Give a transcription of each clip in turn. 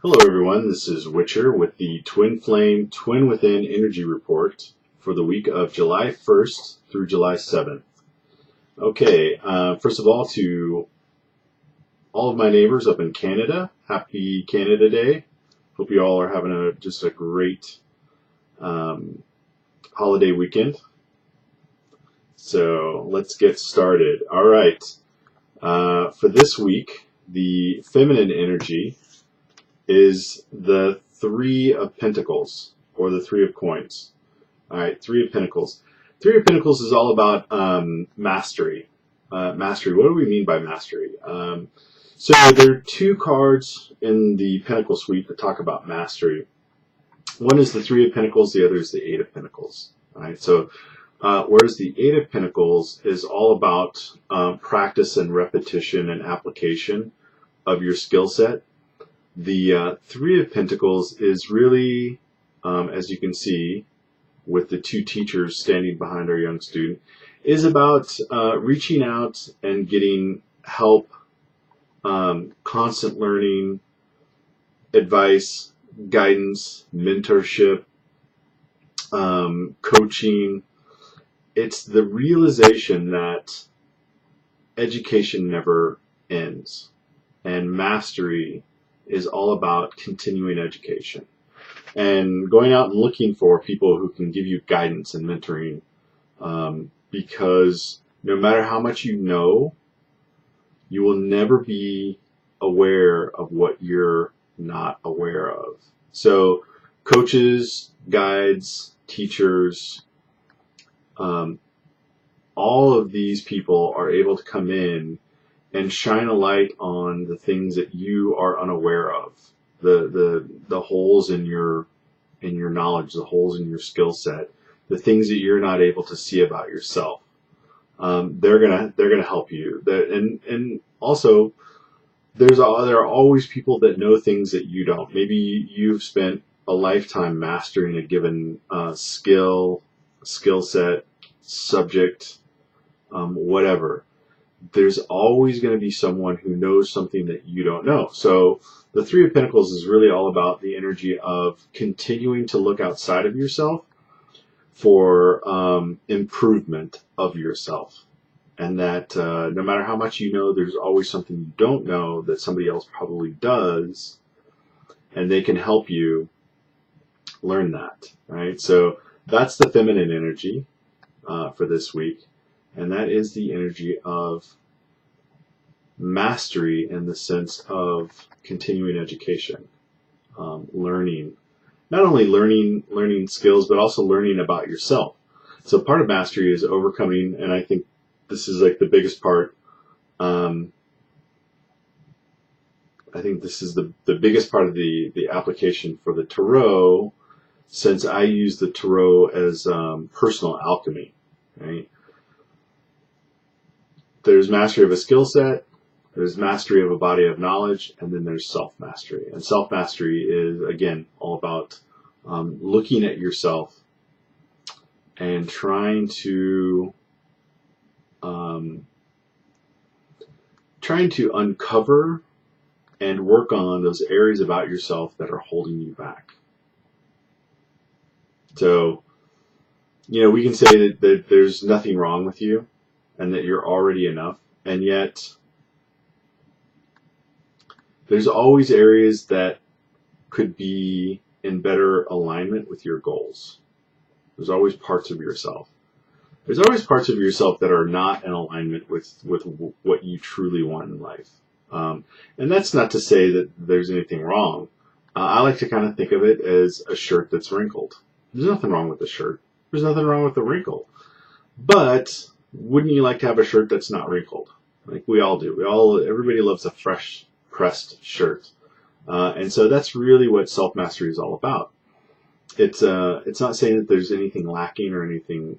Hello everyone, this is Witcher with the Twin Flame Twin Within Energy Report for the week of July 1st through July 7th. Okay, first of all, to all of my neighbors up in Canada, happy Canada Day. Hope you all are having just a great holiday weekend. So let's get started. All right, for this week, the feminine energy is the Three of Pentacles, or the Three of Coins. All right, Three of Pentacles. Three of Pentacles is all about mastery. Mastery, what do we mean by mastery? So there are two cards in the Pentacle Suite that talk about mastery. One is the Three of Pentacles, the other is the Eight of Pentacles. All right, so whereas the Eight of Pentacles is all about practice and repetition and application of your skill set, the Three of Pentacles is really, as you can see, with the two teachers standing behind our young student, is about reaching out and getting help, constant learning, advice, guidance, mentorship, coaching. It's the realization that education never ends, and mastery is all about continuing education and going out and looking for people who can give you guidance and mentoring, because no matter how much you know, you will never be aware of what you're not aware of. So coaches, guides, teachers, all of these people are able to come in and shine a light on the things that you are unaware of, the holes in your knowledge, the holes in your skill set, the things that you're not able to see about yourself. They're gonna help you. And also there are always people that know things that you don't. Maybe you've spent a lifetime mastering a given skill set, subject, whatever. There's always going to be someone who knows something that you don't know. So the Three of Pentacles is really all about the energy of continuing to look outside of yourself for improvement of yourself. And that no matter how much you know, there's always something you don't know that somebody else probably does, and they can help you learn that, right? So that's the feminine energy for this week. And that is the energy of mastery in the sense of continuing education, learning, not only learning skills, but also learning about yourself. So part of mastery is overcoming, and I think this is like the biggest part. I think this is the biggest part of the application for the Tarot, since I use the Tarot as personal alchemy, right? There's mastery of a skill set, there's mastery of a body of knowledge, and then there's self-mastery. And self-mastery is, again, all about looking at yourself and trying to uncover and work on those areas about yourself that are holding you back. So, we can say that there's nothing wrong with you, and that you're already enough, and yet there's always areas that could be in better alignment with your goals. There's always parts of yourself. There's always parts of yourself that are not in alignment with what you truly want in life. And that's not to say that there's anything wrong. I like to kind of think of it as a shirt that's wrinkled. There's nothing wrong with the shirt. There's nothing wrong with the wrinkle. But wouldn't you like to have a shirt that's not wrinkled? Like we all do. Everybody loves a fresh pressed shirt. And so that's really what self-mastery is all about. It's not saying that there's anything lacking or anything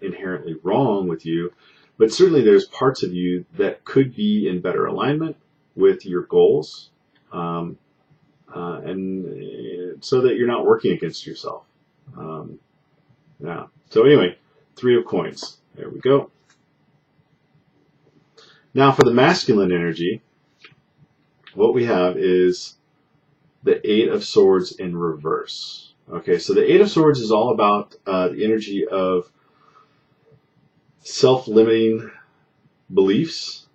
inherently wrong with you, but certainly there's parts of you that could be in better alignment with your goals, and so that you're not working against yourself. Yeah. So anyway, Three of Coins. There we go. Now for the masculine energy, what we have is the Eight of Swords in reverse. Okay, so the Eight of Swords is all about the energy of self-limiting beliefs,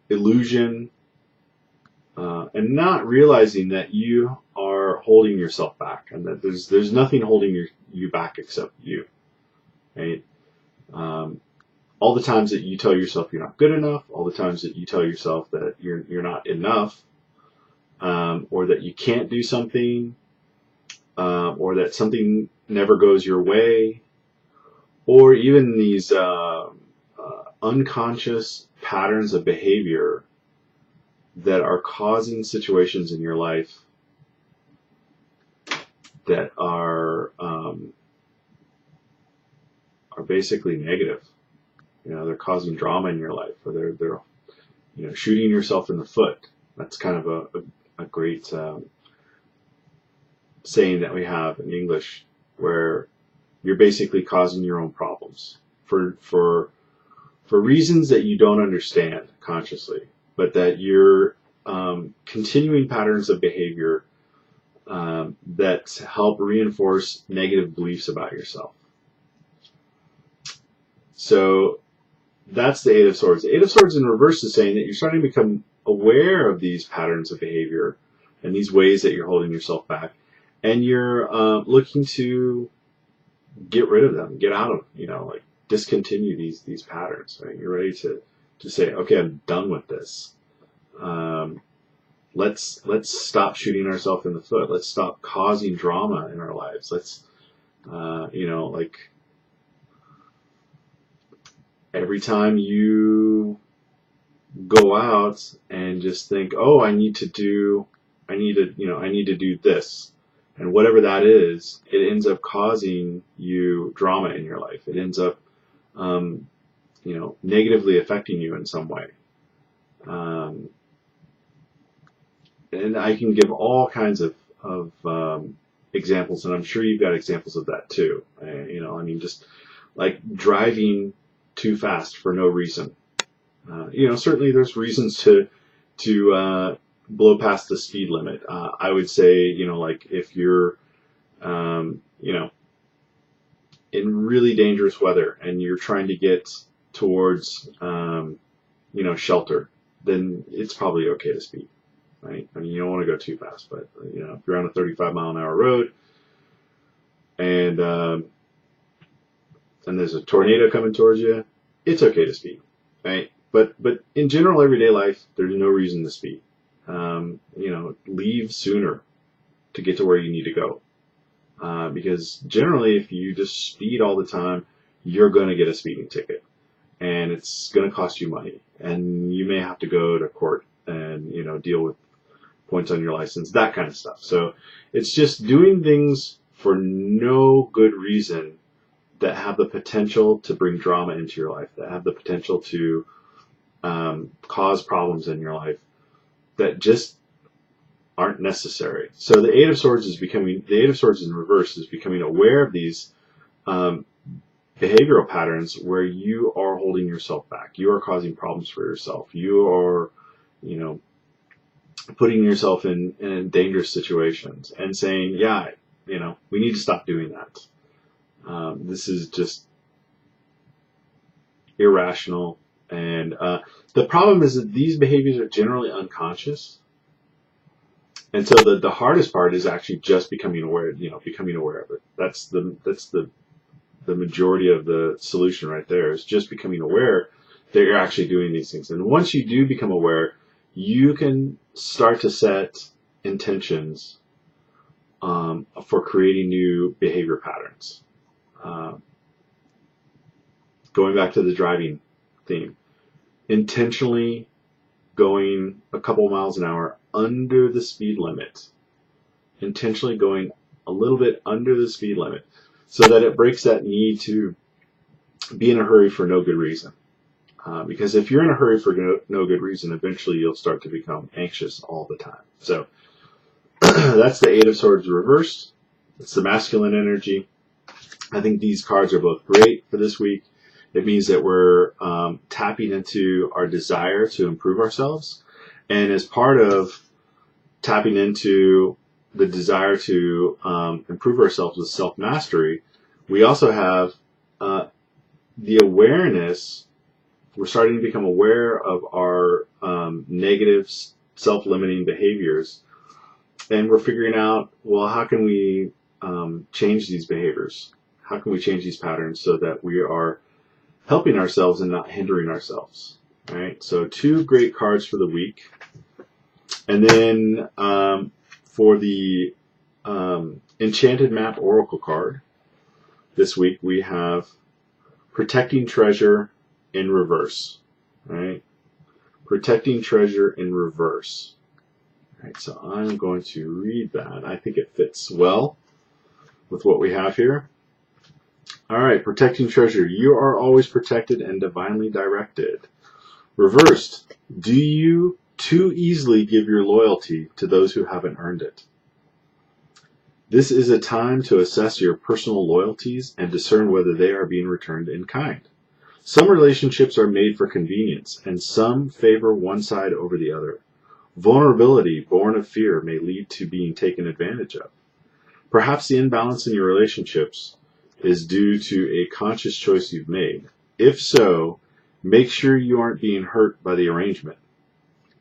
illusion, and not realizing that you are holding yourself back, and that there's nothing holding you back except you. Right? All the times that you tell yourself you're not good enough, all the times that you tell yourself that you're not enough, or that you can't do something, or that something never goes your way, or even these unconscious patterns of behavior that are causing situations in your life that are basically negative. They're causing drama in your life, or they're shooting yourself in the foot. That's kind of a great saying that we have in English, where you're basically causing your own problems for reasons that you don't understand consciously, but that you're continuing patterns of behavior that help reinforce negative beliefs about yourself. So that's the Eight of Swords. The Eight of Swords in reverse is saying that you're starting to become aware of these patterns of behavior and these ways that you're holding yourself back, and you're looking to get rid of them, get out of, discontinue these patterns. Right? You're ready to say, okay, I'm done with this. Let's stop shooting ourselves in the foot. Let's stop causing drama in our lives. Let's, every time you go out and just think, oh, I need to do this, and whatever that is, it ends up causing you drama in your life. It ends up, negatively affecting you in some way. And I can give all kinds of examples, and I'm sure you've got examples of that too. Just like driving too fast for no reason. Certainly there's reasons to blow past the speed limit. I would say, like if you're, in really dangerous weather and you're trying to get towards, shelter, then it's probably okay to speed, right? You don't want to go too fast, but, if you're on a 35-mile-an-hour road and there's a tornado coming towards you, it's okay to speed, right? But in general, everyday life, there's no reason to speed. Leave sooner to get to where you need to go. Because generally, if you just speed all the time, you're going to get a speeding ticket, and it's going to cost you money, and you may have to go to court and deal with points on your license, that kind of stuff. So it's just doing things for no good reason that have the potential to bring drama into your life, that have the potential to cause problems in your life that just aren't necessary. So the Eight of Swords in reverse is becoming aware of these behavioral patterns where you are holding yourself back. You are causing problems for yourself. You are, putting yourself in dangerous situations and saying, yeah, we need to stop doing that. This is just irrational. And the problem is that these behaviors are generally unconscious. And so the hardest part is actually just becoming aware of it. That's the majority of the solution right there, is just becoming aware that you're actually doing these things. And once you do become aware, you can start to set intentions for creating new behavior patterns. Going back to the driving theme, intentionally going a couple miles an hour under the speed limit, intentionally going a little bit under the speed limit, so that it breaks that need to be in a hurry for no good reason. Because if you're in a hurry for no good reason, eventually you'll start to become anxious all the time. So that's the Eight of Swords reversed. It's the masculine energy. I think these cards are both great for this week. It means that we're tapping into our desire to improve ourselves, And as part of tapping into the desire to improve ourselves with self-mastery, we also have the awareness. We're starting to become aware of our negative, self-limiting behaviors, and we're figuring out, well, how can we change these behaviors? How can we change these patterns so that we are helping ourselves and not hindering ourselves? All right. So 2 great cards for the week, and then for the Enchanted Map Oracle card this week, we have Protecting Treasure in reverse. Right? Protecting Treasure in reverse. All right, so I'm going to read that. I think it fits well with what we have here. All right, Protecting Treasure. You are always protected and divinely directed. Reversed. Do you too easily give your loyalty to those who haven't earned it? This is a time to assess your personal loyalties and discern whether they are being returned in kind. Some relationships are made for convenience, and some favor one side over the other. Vulnerability born of fear may lead to being taken advantage of. Perhaps the imbalance in your relationships is due to a conscious choice you've made. If so, make sure you aren't being hurt by the arrangement.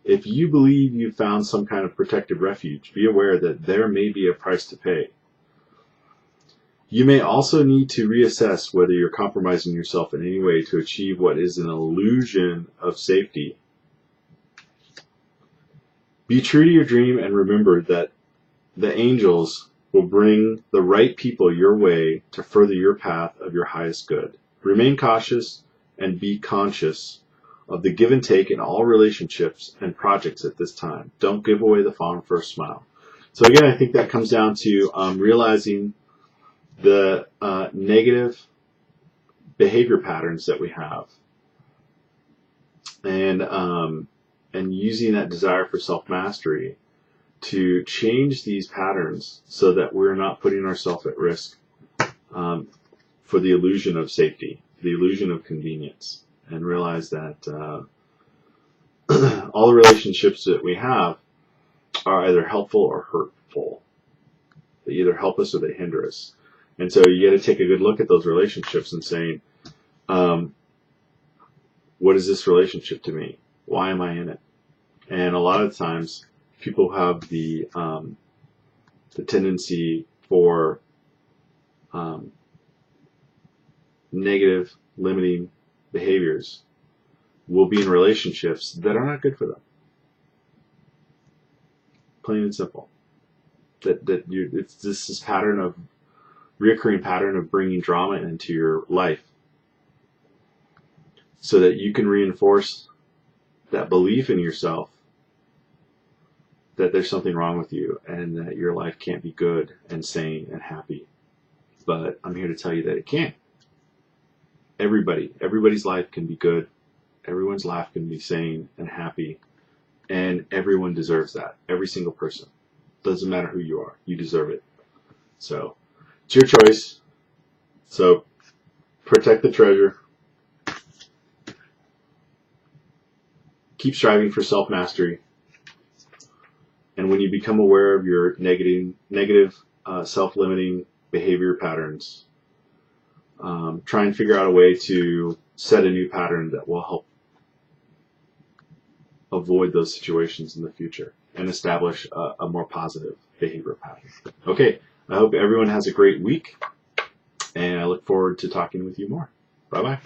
If you believe you've found some kind of protective refuge, be aware that there may be a price to pay. You may also need to reassess whether you're compromising yourself in any way to achieve what is an illusion of safety. Be true to your dream and remember that the angels will bring the right people your way to further your path of your highest good. Remain cautious and be conscious of the give and take in all relationships and projects at this time. Don't give away the fawn first smile. So again, I think that comes down to realizing the negative behavior patterns that we have, and using that desire for self-mastery to change these patterns so that we're not putting ourselves at risk for the illusion of safety, the illusion of convenience, and realize that all the relationships that we have are either helpful or hurtful. They either help us or they hinder us. And so you got to take a good look at those relationships and saying, what is this relationship to me? Why am I in it? And a lot of times people have the tendency for negative, limiting behaviors will be in relationships that are not good for them. Plain and simple. It's this pattern of reoccurring pattern of bringing drama into your life so that you can reinforce that belief in yourself that there's something wrong with you and that your life can't be good and sane and happy. But I'm here to tell you that it can. Everybody's life can be good. Everyone's life can be sane and happy. And everyone deserves that. Every single person. Doesn't matter who you are. You deserve it. So, it's your choice. So, protect the treasure. Keep striving for self-mastery. And when you become aware of your negative self-limiting behavior patterns, try and figure out a way to set a new pattern that will help avoid those situations in the future and establish a more positive behavior pattern. Okay, I hope everyone has a great week, and I look forward to talking with you more. Bye-bye.